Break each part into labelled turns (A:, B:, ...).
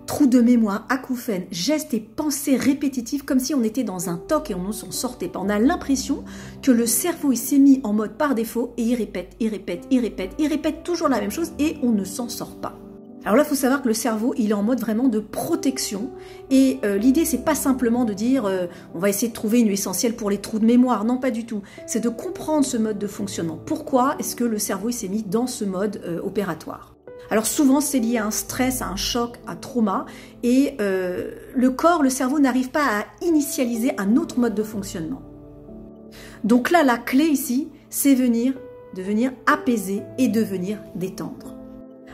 A: trous de mémoire, acouphènes, gestes et pensées répétitifs comme si on était dans un TOC et on ne s'en sortait pas. On a l'impression que le cerveau il s'est mis en mode par défaut et il répète toujours la même chose et on ne s'en sort pas. Alors là, il faut savoir que le cerveau, il est en mode vraiment de protection et l'idée, c'est pas simplement de dire on va essayer de trouver une huile essentielle pour les trous de mémoire, non pas du tout. C'est de comprendre ce mode de fonctionnement. Pourquoi est-ce que le cerveau il s'est mis dans ce mode opératoire? Alors souvent, c'est lié à un stress, à un choc, à un trauma et le corps, le cerveau n'arrive pas à initialiser un autre mode de fonctionnement. Donc là, la clé ici, c'est de venir apaiser et de venir détendre.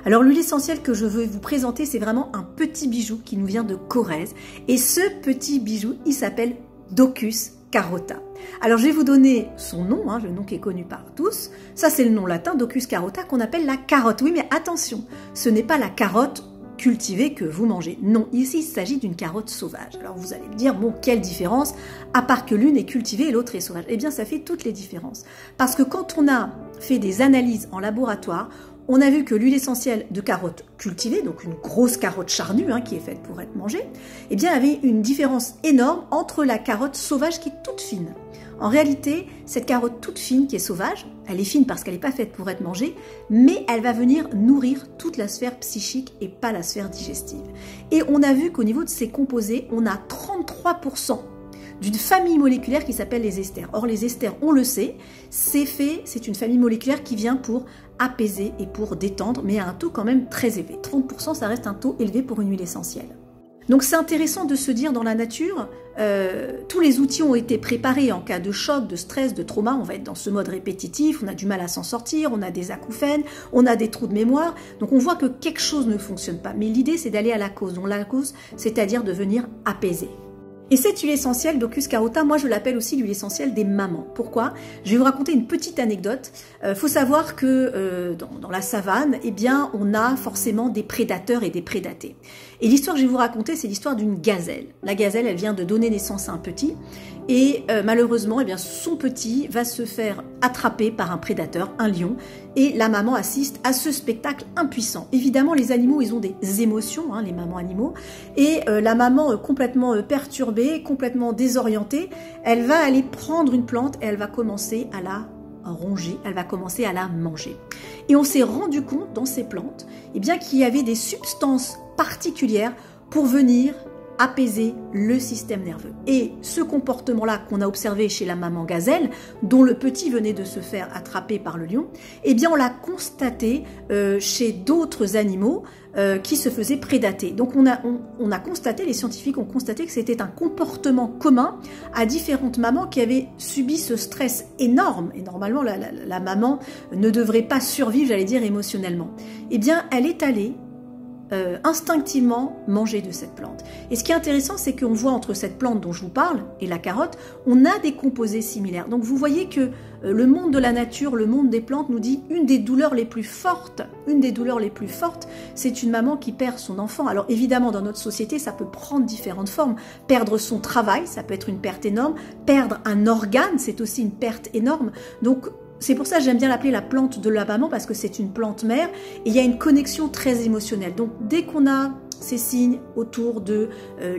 A: Alors l'huile essentielle que je veux vous présenter, c'est vraiment un petit bijou qui nous vient de Corrèze. Et ce petit bijou, il s'appelle Docus carota. Alors je vais vous donner son nom, le nom qui est connu par tous. Ça c'est le nom latin, Docus carota, qu'on appelle la carotte. Oui mais attention, ce n'est pas la carotte cultivée que vous mangez. Non, ici il s'agit d'une carotte sauvage. Alors vous allez me dire, bon, quelle différence, à part que l'une est cultivée et l'autre est sauvage? Eh bien ça fait toutes les différences. Parce que quand on a fait des analyses en laboratoire, on a vu que l'huile essentielle de carotte cultivée, donc une grosse carotte charnue qui est faite pour être mangée, eh bien, avait une différence énorme entre la carotte sauvage qui est toute fine. En réalité, cette carotte toute fine qui est sauvage, elle est fine parce qu'elle n'est pas faite pour être mangée, mais elle va venir nourrir toute la sphère psychique et pas la sphère digestive. Et on a vu qu'au niveau de ces composés, on a 33% d'une famille moléculaire qui s'appelle les esters. Or, les esters, on le sait, c'est une famille moléculaire qui vient pour apaiser et pour détendre, mais à un taux quand même très élevé. 30%, ça reste un taux élevé pour une huile essentielle. Donc c'est intéressant de se dire dans la nature, tous les outils ont été préparés en cas de choc, de stress, de trauma, on va être dans ce mode répétitif, on a du mal à s'en sortir, on a des acouphènes, on a des trous de mémoire, donc on voit que quelque chose ne fonctionne pas. Mais l'idée c'est d'aller à la cause, donc la cause c'est-à-dire de venir apaiser. Et cette huile essentielle, Docus carota, moi je l'appelle aussi l'huile essentielle des mamans. Pourquoi? Je vais vous raconter une petite anecdote. Faut savoir que dans la savane, eh bien, on a forcément des prédateurs et des prédatés. Et l'histoire que je vais vous raconter, c'est l'histoire d'une gazelle. La gazelle, elle vient de donner naissance à un petit. Et malheureusement, eh bien, son petit va se faire attraper par un prédateur, un lion. Et la maman assiste à ce spectacle impuissant. Évidemment, les animaux, ils ont des émotions, les mamans animaux. Et la maman complètement perturbée, complètement désorientée, elle va aller prendre une plante et elle va commencer à la ronger, elle va commencer à la manger. Et on s'est rendu compte dans ces plantes eh bien, qu'il y avait des substances particulières pour venir apaiser le système nerveux. Et ce comportement-là qu'on a observé chez la maman gazelle, dont le petit venait de se faire attraper par le lion, eh bien on l'a constaté chez d'autres animaux qui se faisaient prédater. Donc on a constaté, les scientifiques ont constaté que c'était un comportement commun à différentes mamans qui avaient subi ce stress énorme. Et normalement, la maman ne devrait pas survivre, j'allais dire, émotionnellement. Eh bien, elle est allée instinctivement manger de cette plante. Et ce qui est intéressant, c'est qu'on voit entre cette plante dont je vous parle et la carotte, on a des composés similaires. Donc vous voyez que le monde de la nature, le monde des plantes nous dit une des douleurs les plus fortes, c'est une maman qui perd son enfant. Alors évidemment, dans notre société, ça peut prendre différentes formes. Perdre son travail, ça peut être une perte énorme. Perdre un organe, c'est aussi une perte énorme. Donc c'est pour ça que j'aime bien l'appeler la plante de la maman, parce que c'est une plante mère et il y a une connexion très émotionnelle. Donc dès qu'on a ces signes autour de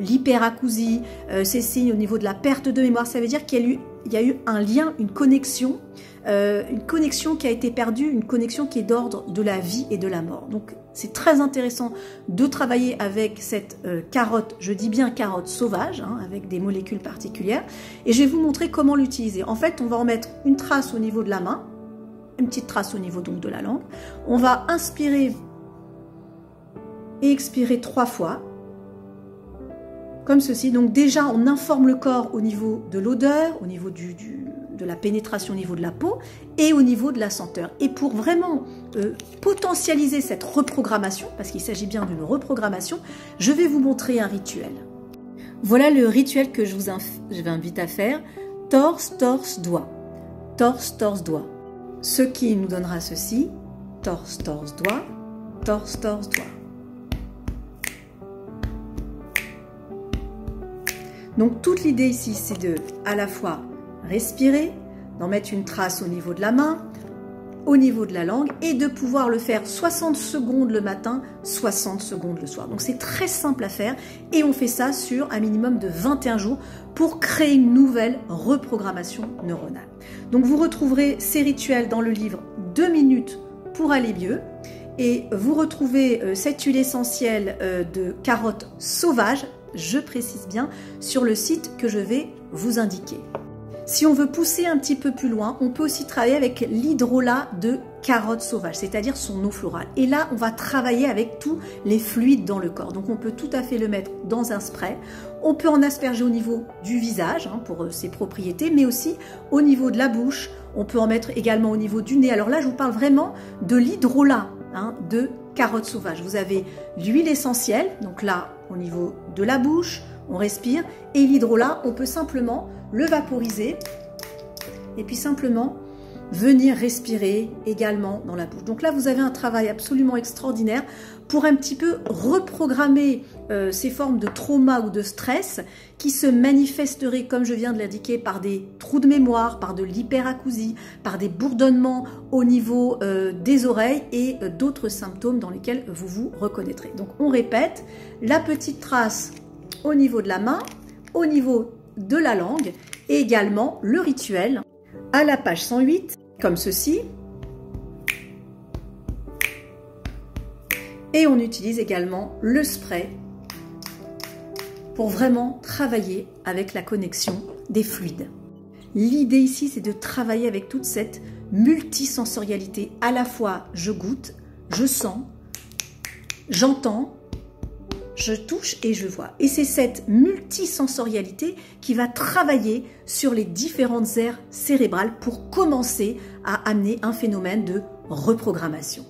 A: l'hyperacousie, ces signes au niveau de la perte de mémoire, ça veut dire qu'il y a eu un lien, une connexion qui a été perdue, une connexion qui est d'ordre de la vie et de la mort. Donc c'est très intéressant de travailler avec cette carotte, je dis bien carotte sauvage, avec des molécules particulières, et je vais vous montrer comment l'utiliser. En fait, on va en mettre une trace au niveau de la main, une petite trace au niveau donc de la langue. On va inspirer et expirer 3 fois, comme ceci. Donc déjà, on informe le corps au niveau de l'odeur, au niveau de la pénétration au niveau de la peau et au niveau de la senteur. Et pour vraiment potentialiser cette reprogrammation, parce qu'il s'agit bien d'une reprogrammation, je vais vous montrer un rituel. Voilà le rituel que je vous invite à faire. Torse, torse, doigt. Torse, torse, doigt. Ce qui nous donnera ceci. Torse, torse, doigt. Torse, torse, doigt. Donc toute l'idée ici, c'est de à la fois respirer, d'en mettre une trace au niveau de la main, au niveau de la langue et de pouvoir le faire 60 secondes le matin, 60 secondes le soir. Donc c'est très simple à faire et on fait ça sur un minimum de 21 jours pour créer une nouvelle reprogrammation neuronale. Donc vous retrouverez ces rituels dans le livre 2 minutes pour aller mieux et vous retrouvez cette huile essentielle de carotte sauvage, je précise bien, sur le site que je vais vous indiquer. Si on veut pousser un petit peu plus loin, on peut aussi travailler avec l'hydrolat de carotte sauvage, c'est-à-dire son eau florale. Et là, on va travailler avec tous les fluides dans le corps. Donc on peut tout à fait le mettre dans un spray. On peut en asperger au niveau du visage pour ses propriétés, mais aussi au niveau de la bouche. On peut en mettre également au niveau du nez. Alors là, je vous parle vraiment de l'hydrolat de carotte sauvage. Vous avez l'huile essentielle, donc là, au niveau de la bouche, on respire. Et l'hydrolat, on peut simplement le vaporiser et puis simplement venir respirer également dans la bouche. Donc là, vous avez un travail absolument extraordinaire pour un petit peu reprogrammer ces formes de trauma ou de stress qui se manifesteraient, comme je viens de l'indiquer, par des trous de mémoire, par de l'hyperacousie, par des bourdonnements au niveau des oreilles et d'autres symptômes dans lesquels vous vous reconnaîtrez. Donc on répète, la petite trace au niveau de la main, au niveau de la langue et également le rituel à la page 108 comme ceci, et on utilise également le spray pour vraiment travailler avec la connexion des fluides. L'idée ici, c'est de travailler avec toute cette multisensorialité, à la fois je goûte, je sens, j'entends, je touche et je vois. Et c'est cette multisensorialité qui va travailler sur les différentes aires cérébrales pour commencer à amener un phénomène de reprogrammation.